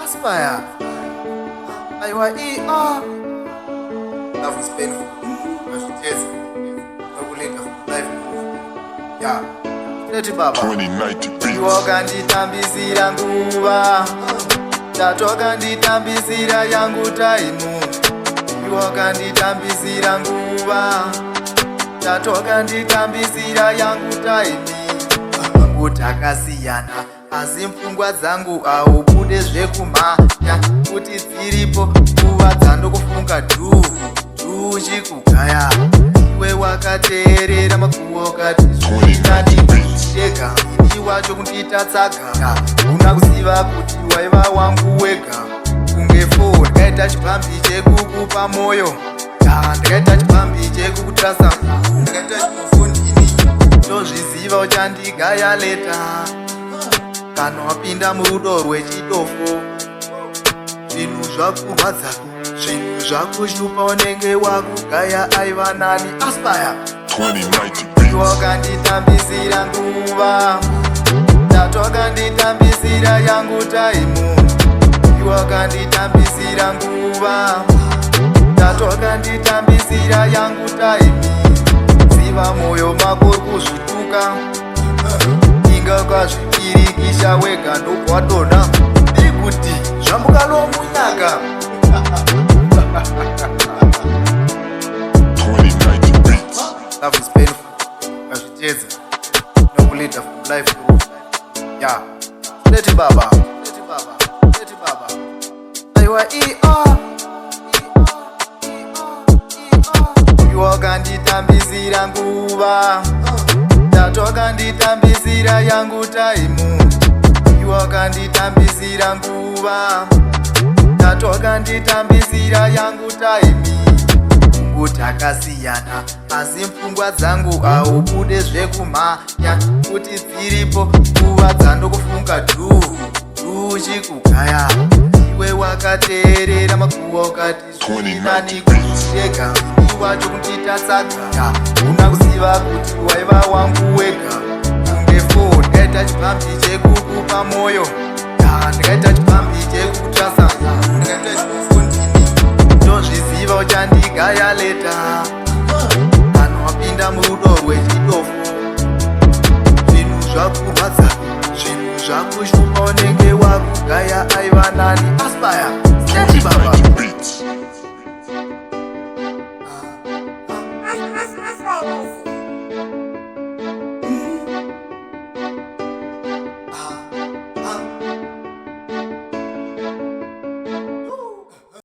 Aspire. Aiwa love is painful. Vegetarian. Regulate of life. Yeah. Leti baba. 2090 beats. Wakanditambisira nguva. Wakanditambisira yangu taimu. Wakanditambisira nguva. Wakanditambisira yangu taimu. Kutakasiyana asi pfungwa dzangu aubude zvekumhanya kuti dziripo nguva dzandokufunga dhuu chikugaya iwe wakateerera makuwa ukati zvinadidega ini wacho kundiita tsagara una kuziva kuti waiva wangu wega kunge fo ndikaita chipambi chekukupa mwoyo ndikaita chipambi chekukutrasa ndikaita chimufundini ndozviziva uchandigaya leta kana wapinda murudo rwechitofo zvinhu zvakurwadza zvinhu zvakushupa unenge wakugaya aiva nani aspire 2090 wakanditambisira nguva wakanditambisira yangu taimu wakanditambisira nguva wakanditambisira yangu taimu ziva moyo mako uri kuzvituka inga kwazvipirikisha wega ndokwatona ikuti zvambuka nomunyaka 2090 beats. love is painful ukazvitedza nokulida from life through yeah leti baba aiwa wakanditambisira nguva wakanditambisira yangu taimu wakanditambisira nguva wakanditambisira yangu taimu kutakasiyana asi pfungwa dzangu aubude zvekumhanya kuti dziripo nguva dzandokufunga dhuu chikugaya iwe wakateerera makuwa ukati zvinani kutega wacho kundiita tsagara una kuziva kuti waiva wangu wega kunge fo ndikaita chipambi chekukupa mwoyo ndikaita chipambi chekukutrasa ndikaita chimufundini ndozviziva uchandigaya leta kana wapinda murudo rwechitofo zvinhu zvakurwadza zvinhu zvakushupa unenge wakugaya aiva nani aspire leti baba